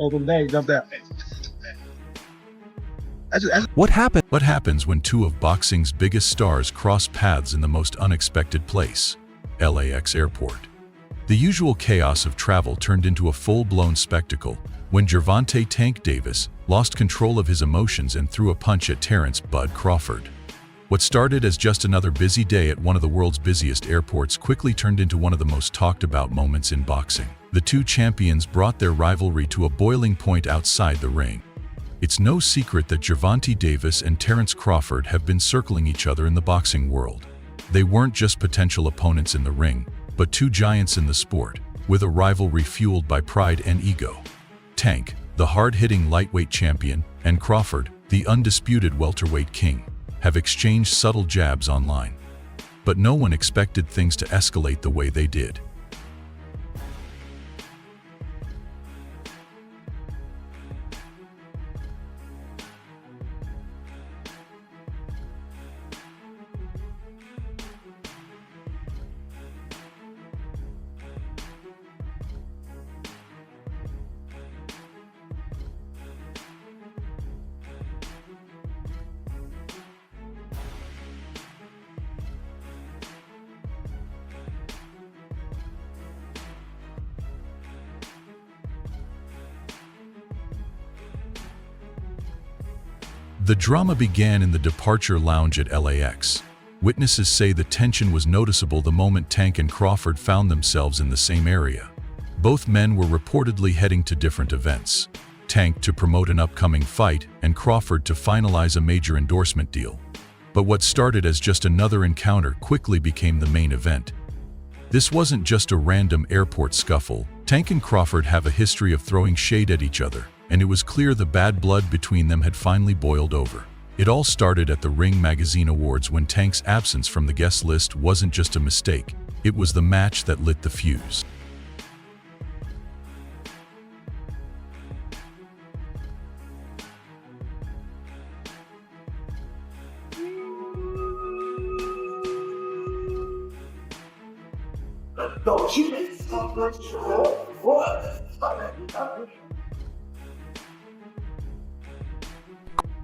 Oh, the leg jumped out. What happens when two of boxing's biggest stars cross paths in the most unexpected place? LAX airport. The usual chaos of travel turned into a full-blown spectacle when Gervonta "Tank" Davis lost control of his emotions and threw a punch at Terrence "Bud" Crawford. What started as just another busy day at one of the world's busiest airports quickly turned into one of the most talked-about moments in boxing. The two champions brought their rivalry to a boiling point outside the ring. It's no secret that Gervonta Davis and Terrence Crawford have been circling each other in the boxing world. They weren't just potential opponents in the ring, but two giants in the sport, with a rivalry fueled by pride and ego. Tank, the hard-hitting lightweight champion, and Crawford, the undisputed welterweight king, have exchanged subtle jabs online. But no one expected things to escalate the way they did. The drama began in the departure lounge at LAX. Witnesses say the tension was noticeable the moment Tank and Crawford found themselves in the same area. Both men were reportedly heading to different events. Tank to promote an upcoming fight, and Crawford to finalize a major endorsement deal. But what started as just another encounter quickly became the main event. This wasn't just a random airport scuffle. Tank and Crawford have a history of throwing shade at each other, and it was clear the bad blood between them had finally boiled over. It all started at the Ring Magazine Awards when Tank's absence from the guest list wasn't just a mistake, it was the match that lit the fuse.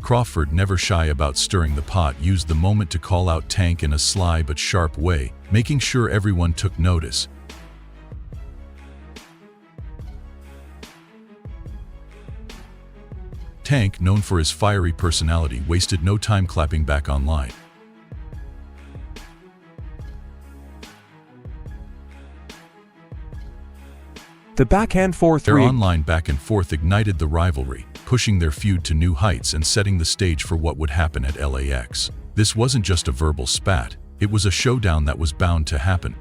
Crawford, never shy about stirring the pot, used the moment to call out Tank in a sly but sharp way, making sure everyone took notice. Tank, known for his fiery personality, wasted no time clapping back online. The their online back and forth ignited the rivalry, pushing their feud to new heights and setting the stage for what would happen at LAX. This wasn't just a verbal spat, it was a showdown that was bound to happen.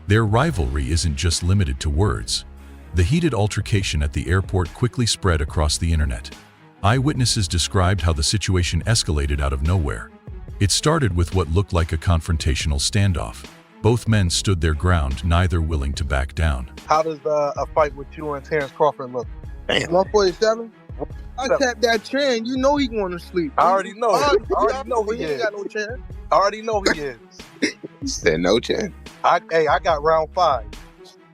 Their rivalry isn't just limited to words. The heated altercation at the airport quickly spread across the internet. Eyewitnesses described how the situation escalated out of nowhere. It started with what looked like a confrontational standoff. Both men stood their ground, neither willing to back down. How does a fight with you and Terrence Crawford look? 147? I tapped that chin. You know he going to sleep. I already know. I already know He he ain't is. got no chin. I already know he is. He said no chance. I got round 5.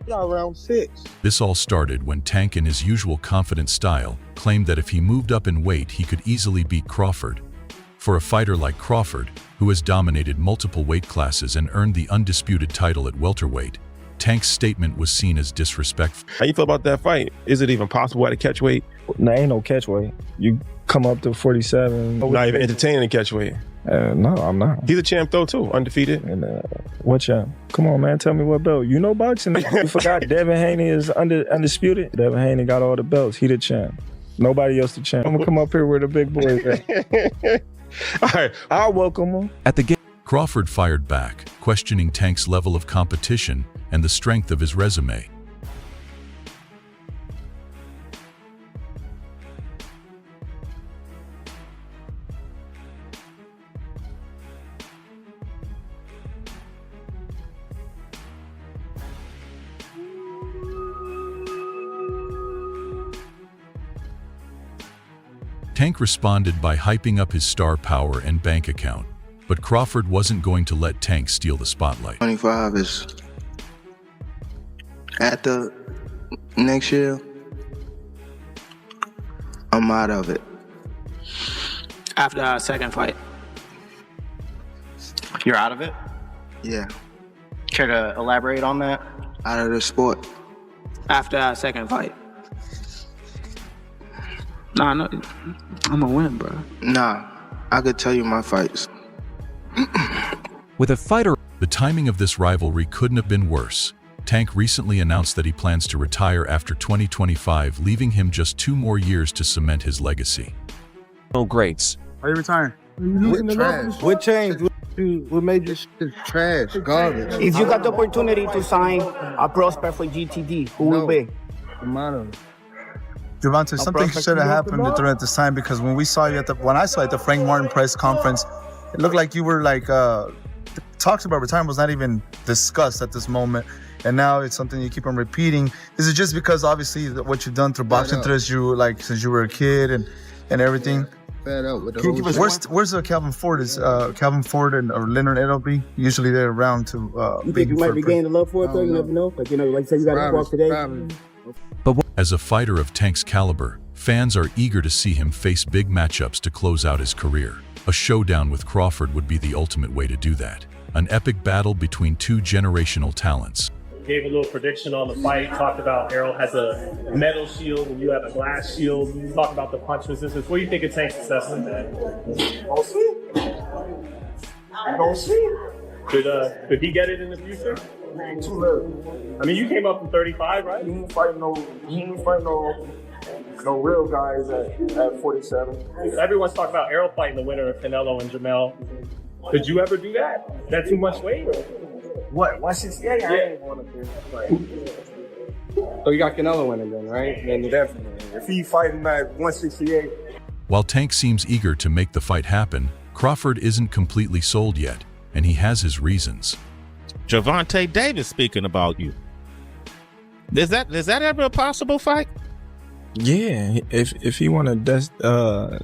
He got round 6. This all started when Tank, in his usual confident style, claimed that if he moved up in weight he could easily beat Crawford. For a fighter like Crawford, who has dominated multiple weight classes and earned the undisputed title at welterweight, Tank's statement was seen as disrespectful. How you feel about that fight? Is it even possible at a catch weight? No, ain't no catch weight. You come up to 47. Not even entertaining a catch weight. No, I'm not. He's a champ though too, undefeated. And what champ? Come on, man, tell me what belt. You know boxing. You forgot Devin Haney is undisputed. Devin Haney got all the belts. He the champ. Nobody else the champ. I'm gonna come up here where the big boys at. All right, I'll welcome him. At the gate, Crawford fired back, questioning Tank's level of competition and the strength of his resume. Tank responded by hyping up his star power and bank account, but Crawford wasn't going to let Tank steal the spotlight. 25 is after next year. I'm out of it. After our second fight. You're out of it? Yeah, Care to elaborate on that? out of the sport. After our second fight. Nah, no, I'm gonna win, bro. Nah, I could tell you my fights. With a fighter The timing of this rivalry couldn't have been worse. Tank recently announced that he plans to retire after 2025, leaving him just 2 more years to cement his legacy. greats. Are you retiring? What trash? What changed? What made this shit trash? Garbage. If you got the opportunity to sign a prospect for GTD, who will be? Javante, something should have happened during this time, because when I saw you at the Frank Martin press conference, it looked like you were like talks about retirement was not even discussed at this moment, and now it's something you keep on repeating. Is it just because obviously what you've done through boxing since you were a kid and everything? Fed up with the whole Where's Calvin Ford? Is Calvin Ford or Leonard Edelby? Usually they're around to. You think you might be gaining love for it though? You never know. Like like say you got to walk today. As a fighter of Tank's caliber, fans are eager to see him face big matchups to close out his career. A showdown with Crawford would be the ultimate way to do that. An epic battle between 2 generational talents. Gave a little prediction on the fight, talked about Errol has a metal shield and you have a glass shield. Talked about the punch resistance. What do you think it takes success in that? We'll see. We'll see. Could he get it in the future? Too little. I mean, you came up from 35, right? He ain't fighting no real guys at 47. Everyone's talking about Errol fighting the winner of Canelo and Jamel. Could you ever do that? Is that too much weight? What? 168? I ain't want to do that. So you got Canelo winning then, right? Then definitely. If he fighting at 168. While Tank seems eager to make the fight happen, Crawford isn't completely sold yet, and he has his reasons. Javante Davis speaking about you. Is that ever a possible fight? Yeah, if he want to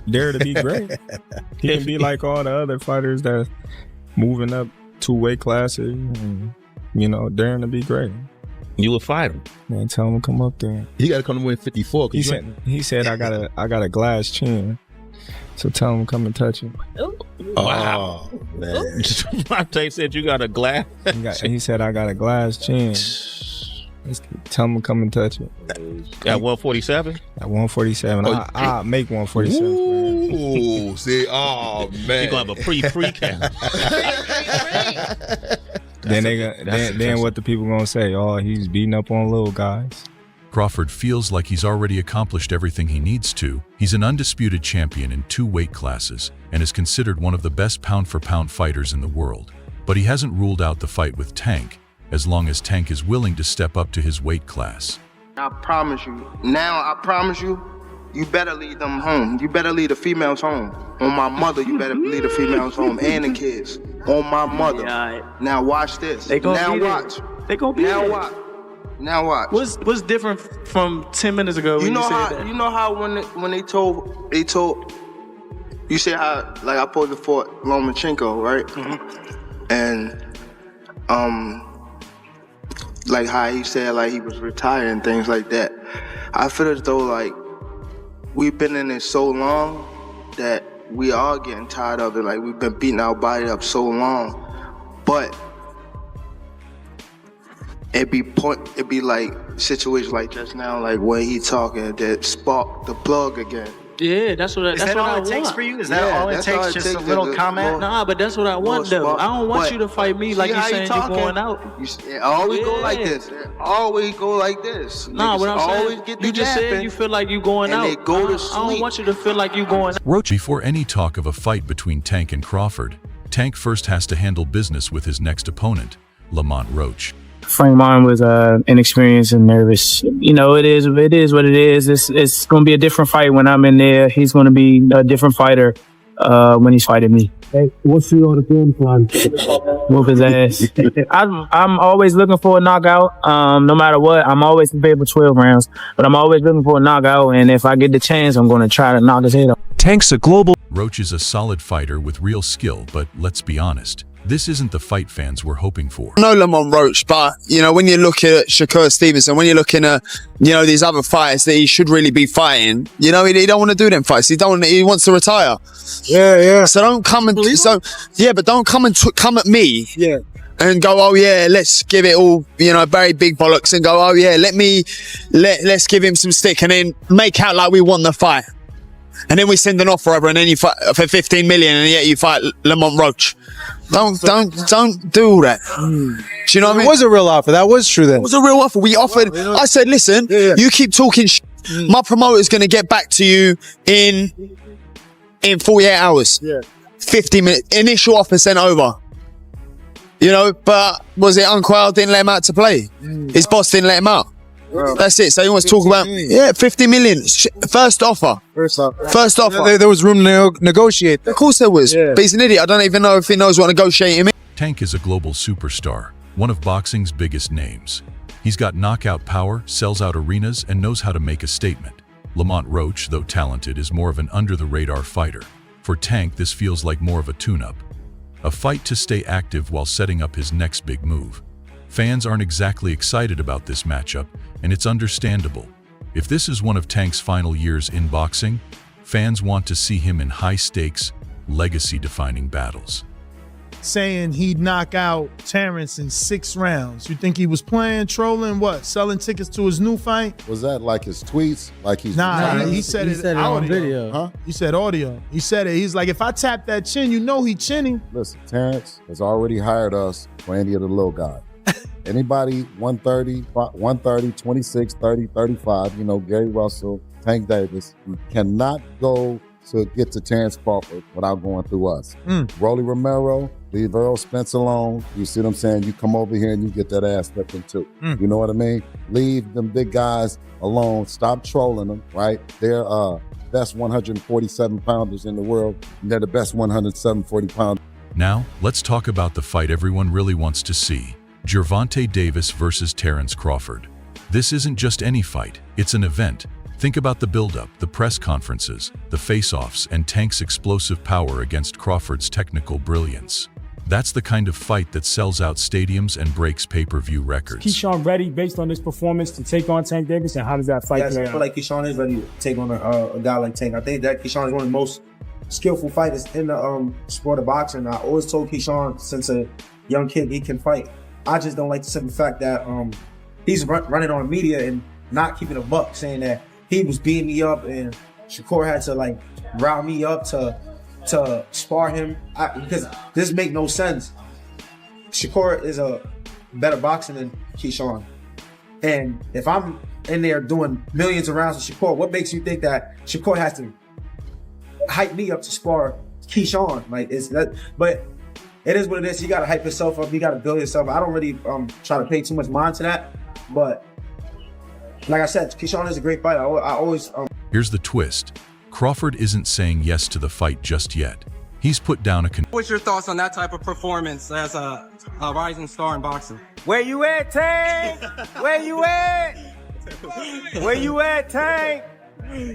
dare to be great, he can be like all the other fighters that moving up 2 weight classes and daring to be great. You would fight him. Man, tell him to come up there. He got to come to win 54. He said I got a glass chin, so tell him to come and touch him. Wow, man. Javante said you got a glass. He said I got a glass chin. Tell him to come and touch it. At 147? At 147. I'll make 147. Ooh, see, oh man. You're going to have a pre-count. Then what the people going to say? Oh, he's beating up on little guys. Crawford feels like he's already accomplished everything he needs to. He's an undisputed champion in 2 weight classes and is considered one of the best pound-for-pound fighters in the world. But he hasn't ruled out the fight with Tank, as long as Tank is willing to step up to his weight class. I promise you, you better lead them home. You better lead the females home. On my mother, you better lead the females home and the kids. On my mother. Yeah, now watch this. They gonna now be watch. There. They gonna be now there. watch. Now watch. What's different from 10 minutes ago when you said that? You know how when they told you said how like I posed for Lomachenko, right? Mm-hmm. And like how he said like he was retired and things like that. I feel as though like we've been in it so long that we are getting tired of it. Like we've been beating our body up so long, but it be like situations like just now, like when he talking that spark the plug again. Yeah, that's what I want. all it takes for you? Is that all it takes? Just a little comment? Nah, but that's what I want though. I don't want you to fight me like you saying you're going out. It always go like this. It always go like this. Nah, what I'm saying, you just said you feel like you going out. They go to sleep. I don't want you to feel like you going out. Roach, before any talk of a fight between Tank and Crawford, Tank first has to handle business with his next opponent, Lamont Roach. Frank Martin was inexperienced and nervous. It is what it is. It's going to be a different fight when I'm in there. He's going to be a different fighter when he's fighting me. Hey, what's your game plan? Whoop his ass. I'm always looking for a knockout. No matter what, I'm always prepared for 12 rounds. But I'm always looking for a knockout. And if I get the chance, I'm going to try to knock his head off. Tank's a global. Roach is a solid fighter with real skill, but let's be honest, this isn't the fight fans were hoping for. No Lamont Roach, but you know, when you look at Shakur Stevenson, when you're looking at, you know, these other fights that he should really be fighting, you know, he don't want to do them fights. He wants to retire. Yeah. So don't come and but don't come and come at me. Yeah. And go, oh yeah, let's give it all, you know, very big bollocks, and go, oh yeah, let's give him some stick, and then make out like we won the fight, and then we send an offer over, and then you fight for 15 million, and yet you fight Lamont Roach. Don't do all that. Do you know what I mean? It was a real offer. That was true then. It was a real offer. We offered. I said, listen, you keep talking. My promoter's going to get back to you in 48 hours. Yeah. 50 minutes. Initial offer sent over. You know, but was it Uncle didn't let him out to play? His boss didn't let him out. Wow. That's it. So he wants to talk about 50 million. First offer. First offer. There was room to negotiate. Of course there was. But he's an idiot. I don't even know if he knows what negotiating is. Tank is a global superstar, one of boxing's biggest names. He's got knockout power, sells out arenas, and knows how to make a statement. Lamont Roach, though talented, is more of an under-the-radar fighter. For Tank, this feels like more of a tune-up. A fight to stay active while setting up his next big move. Fans aren't exactly excited about this matchup, and it's understandable. If this is one of Tank's final years in boxing, fans want to see him in high-stakes, legacy-defining battles. Saying he'd knock out Terrence in 6 rounds. You think he was playing, trolling, what? Selling tickets to his new fight? Was that like his tweets? Like he's he said it on video. Huh? He said audio. He said it. He's like, if I tap that chin, you know he chinning. Listen, Terrence has already hired us for any of the little guys. Anybody 130, 26, 30, 35, you know, Gary Russell, Tank Davis, you cannot go to get to Terrence Crawford without going through us. Rolly Romero, leave Earl Spence alone. You see what I'm saying? You come over here and you get that ass whipping too. You know what I mean? Leave them big guys alone. Stop trolling them, right? They're best 147 pounders in the world, and they're the best 140 pounders. Now, let's talk about the fight everyone really wants to see. Gervonta Davis versus Terrence Crawford. This isn't just any fight, it's an event. Think about the build-up, the press conferences, the face-offs, and Tank's explosive power against Crawford's technical brilliance. That's the kind of fight that sells out stadiums and breaks pay-per-view records. Keyshawn ready based on this performance to take on Tank Davis, and how does that fight play out? I feel like Keyshawn is ready to take on a guy like Tank. I think that Keyshawn is one of the most skillful fighters in the sport of boxing. I always told Keyshawn since a young kid he can fight. I just don't like the simple fact that he's running on media and not keeping a buck, saying that he was beating me up and Shakur had to like rile me up to spar him, because this make no sense. Shakur is a better boxer than Keyshawn, and if I'm in there doing millions of rounds with Shakur, what makes you think that Shakur has to hype me up to spar Keyshawn? Like, it's that, but it is what it is. You gotta hype yourself up. You gotta build yourself. I don't really try to pay too much mind to that. But like I said, Keyshawn is a great fighter. I always. Here's the twist. Crawford isn't saying yes to the fight just yet. He's put down a What's your thoughts on that type of performance as a rising star in boxing? Where you at, Tank? Where you at? Where you at, Tank?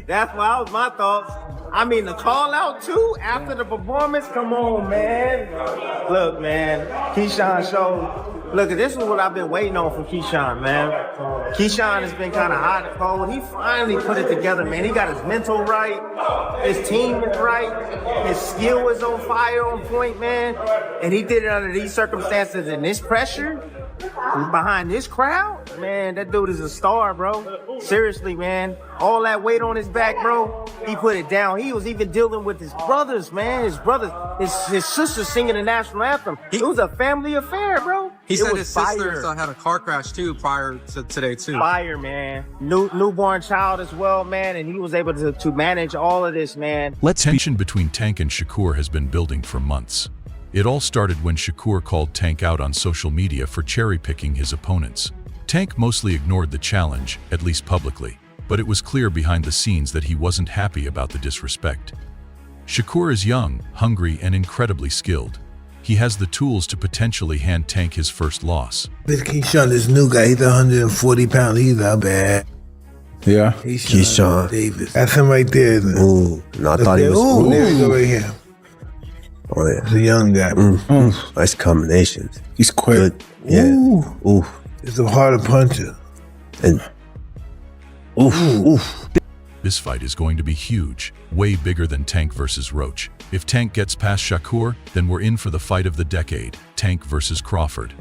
That's what was my thoughts. I mean, the call out too after the performance. Come on, man. Look, man. Keyshawn showed. Look, this is what I've been waiting on from Keyshawn, man. Keyshawn has been kind of hot and cold. He finally put it together, man. He got his mental right. His team is right. His skill is on fire, on point, man. And he did it under these circumstances and this pressure. Behind this crowd, man, that dude is a star, bro. Seriously, man. All that weight on his back, bro, he put it down. He was even dealing with his brothers, man. His brothers, his sister singing the national anthem. It was a family affair, bro. He said his sister had a car crash too prior to today too. Fire, man. Newborn child as well, man, and he was able to manage all of this, man. Tension between Tank and Shakur has been building for months. It all started when Shakur called Tank out on social media for cherry-picking his opponents. Tank mostly ignored the challenge, at least publicly, but it was clear behind the scenes that he wasn't happy about the disrespect. Shakur is young, hungry, and incredibly skilled. He has the tools to potentially hand Tank his first loss. This Keyshawn, this new guy, he's 140 pounds, he's not bad. Yeah. Keyshawn Davis. That's him right there. Ooh, no, I thought he was. Ooh, there you go right here. Oh yeah, He's a young guy. Nice combinations. He's quick. Good. Yeah. Ooh. He's a harder puncher. And oof. This fight is going to be huge, way bigger than Tank versus Roach. If Tank gets past Shakur, then we're in for the fight of the decade, Tank versus Crawford.